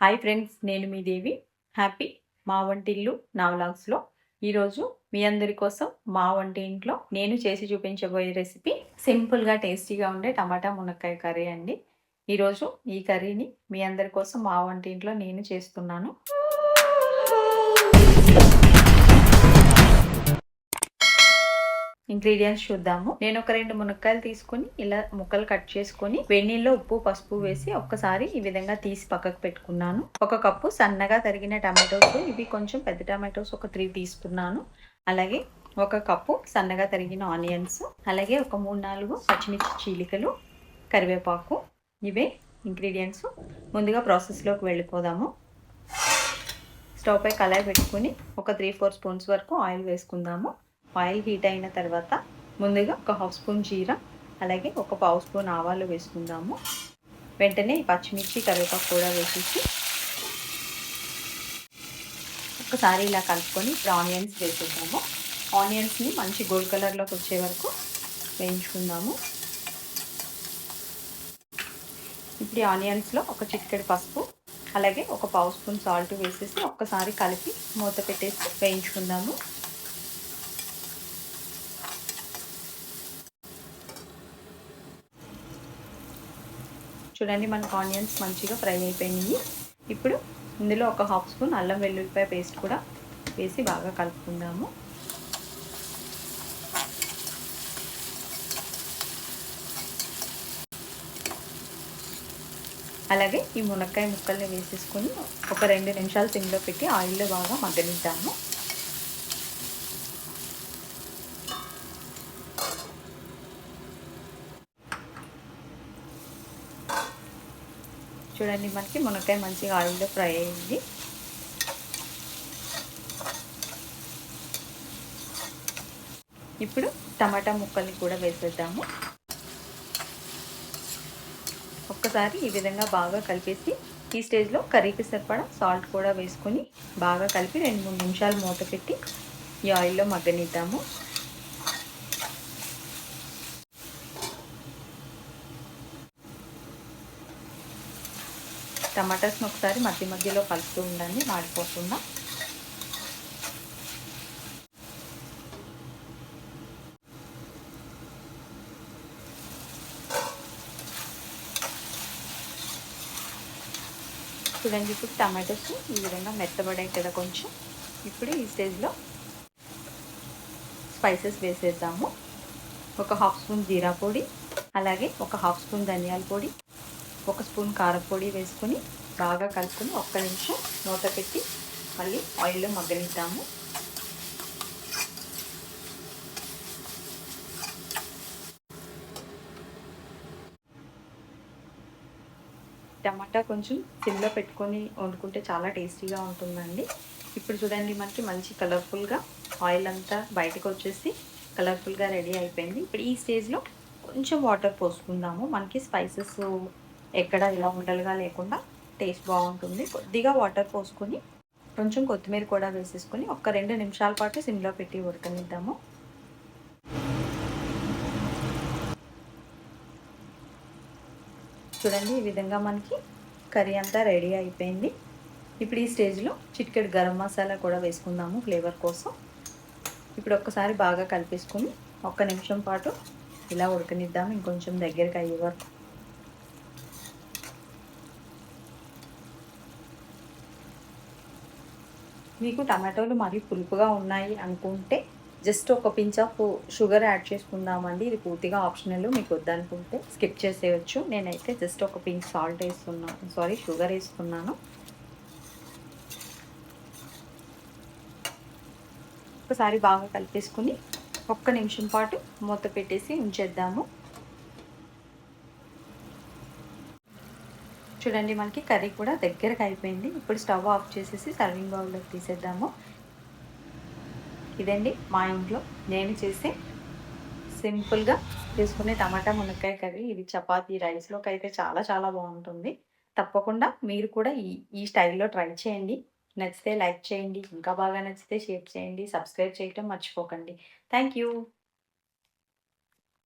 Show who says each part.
Speaker 1: Hi friends, నేను మీ దేవి. Happy మా వంటిల్లు నా వ్లాగ్స్లో ఈరోజు మీ అందరి కోసం మా వంటి ఇంట్లో నేను చేసి చూపించబోయే రెసిపీ సింపుల్గా టేస్టీగా ఉండే టమాటా మునక్కాయ కర్రీ అండి. ఈరోజు ఈ కర్రీని మీ అందరి కోసం మా వంటింట్లో నేను చేస్తున్నాను. ఇంగ్రీడియంట్స్ చూద్దాము. నేను ఒక 2 మునక్కాయలు తీసుకొని ఇలా ముక్కలు కట్ చేసుకొని వెన్నీల్లో ఉప్పు పసుపు వేసి ఒక్కసారి ఈ విధంగా తీసి పక్కకు పెట్టుకున్నాను. 1 కప్పు సన్నగా తరిగిన టమాటోస్, ఇవి కొంచెం పెద్ద టమాటోస్ ఒక 3 తీసుకున్నాను. అలాగే 1 కప్పు సన్నగా తరిగిన ఆనియన్స్, అలాగే ఒక 3-4 పచ్చిమిర్చి చీలికలు, కరివేపాకు. ఇవే ఇంగ్రీడియంట్స్. ముందుగా ప్రాసెస్లోకి వెళ్ళిపోదాము. స్టవ్ పై కళాయి పెట్టుకుని ఒక 3-4 స్పూన్స్ వరకు ఆయిల్ వేసుకుందాము. ఆయిల్ హీట్ అయిన తర్వాత ముందుగా ఒక 1/2 స్పూన్ జీరా, అలాగే ఒక 1/2 స్పూన్ ఆవాలు వేసుకుందాము. వెంటనే ఈ పచ్చిమిర్చి కరివేపాకు కూడా వేసేసి ఒకసారి ఇలా కలుపుకొని ఇప్పుడు ఆనియన్స్ వేసేద్దాము. ఆనియన్స్ని మంచి గోల్డ్ కలర్లోకి వచ్చే వరకు వేయించుకుందాము. ఇప్పుడు ఈ ఆనియన్స్లో ఒక చిటికెడు పసుపు, అలాగే ఒక 1/2 స్పూన్ సాల్ట్ వేసేసి ఒక్కసారి కలిపి మూత పెట్టేసి వేయించుకుందాము. చూడండి, మనకు ఆనియన్స్ మంచిగా ఫ్రై అయిపోయినాయి. ఇప్పుడు ఇందులో ఒక 1/2 స్పూన్ అల్లం వెల్లుల్లిపాయ పేస్ట్ కూడా వేసి బాగా కలుపుకుందాము. అలాగే ఈ మునక్కాయ ముక్కల్ని వేసేసుకొని ఒక 2 నిమిషాలు సిమ్లో పెట్టి ఆయిల్లో బాగా మగ్గనిద్దాము. చూడండి, మనకి మునక్కాయ మంచిగా ఆయిల్లో ఫ్రై అయింది. ఇప్పుడు టమాటా ముక్కల్ని కూడా వేసేద్దాము. ఒక్కసారి ఈ విధంగా బాగా కలిపేసి ఈ స్టేజ్లో కర్రీకి సరిపడా సాల్ట్ కూడా వేసుకొని బాగా కలిపి 2-3 నిమిషాలు మూత పెట్టి ఈ ఆయిల్లో మగ్గనిద్దాము. టమాటాస్ని ఒకసారి మధ్య మధ్యలో కలుపుతూ ఉండండి, మాడిపోకుండా. చూడండి, ఇప్పుడు టమాటోస్ ఈ విధంగా మెత్తబడాయి కదా కొంచెం. ఇప్పుడు ఈ స్టేజ్లో స్పైసెస్ వేసేద్దాము. ఒక 1/2 స్పూన్ జీరా పొడి, అలాగే ఒక 1/2 స్పూన్ ధనియాల పొడి, 1 స్పూన్ కారపొడి వేసుకొని బాగా కలుపుకొని 1 నిమిషం మూత పెట్టి మళ్ళీ ఆయిల్లో మగ్గనిద్దాము. టమాటా కొంచెం సిమ్లో పెట్టుకొని వండుకుంటే చాలా టేస్టీగా ఉంటుందండి. ఇప్పుడు చూడండి, మనకి మంచి కలర్ఫుల్గా ఆయిల్ అంతా బయటకు వచ్చేసి కలర్ఫుల్గా రెడీ అయిపోయింది. ఇప్పుడు ఈ స్టేజ్లో కొంచెం వాటర్ పోసుకుందాము. మనకి స్పైసెస్ ఎక్కడ ఇలా ఉండలుగా లేకుండా టేస్ట్ బాగుంటుంది. కొద్దిగా వాటర్ పోసుకొని కొంచెం కొత్తిమీర కూడా వేసేసుకొని ఒక 2 నిమిషాల పాటు సిమ్లో పెట్టి ఉడకనిద్దాము. చూడండి, ఈ విధంగా మనకి కర్రీ అంతా రెడీ అయిపోయింది. ఇప్పుడు ఈ స్టేజ్లో చిటికెడు గరం మసాలా కూడా వేసుకుందాము ఫ్లేవర్ కోసం. ఇప్పుడు ఒక్కసారి బాగా కలిపేసుకొని 1 నిమిషం పాటు ఇలా ఉడకనిద్దాము, ఇంకొంచెం దగ్గరికి అయ్యే వరకు. మీకు టమాటోలు మరీ పులుపుగా ఉన్నాయి అనుకుంటే జస్ట్ ఒక పించ్ ఆఫ్ షుగర్ యాడ్ చేసుకుందామండి. ఇది పూర్తిగా ఆప్షనల్, మీకు వద్దనుకుంటే స్కిప్ చేసేయచ్చు. నేనైతే జస్ట్ ఒక పించ్ సాల్ట్ వేస్తున్నాను, షుగర్ వేసుకున్నాను. ఒకసారి బాగా కలిపేసుకుని 1 నిమిషం పాటు మూత పెట్టేసి ఉంచేద్దాము. చూడండి, మనకి కర్రీ కూడా దగ్గరకు అయిపోయింది. ఇప్పుడు స్టవ్ ఆఫ్ చేసేసి సర్వింగ్ బౌల్లోకి తీసేద్దాము. ఇదండి మా ఇంట్లో నేను చేసే సింపుల్గా చేసుకునే టమాటా మునక్కాయ కర్రీ. ఇది చపాతీ రైస్లోకి అయితే చాలా చాలా బాగుంటుంది. తప్పకుండా మీరు కూడా ఈ స్టైల్లో ట్రై చేయండి. నచ్చితే లైక్ చేయండి, ఇంకా బాగా నచ్చితే షేర్ చేయండి, సబ్స్క్రైబ్ చేయటం మర్చిపోకండి. Thank you.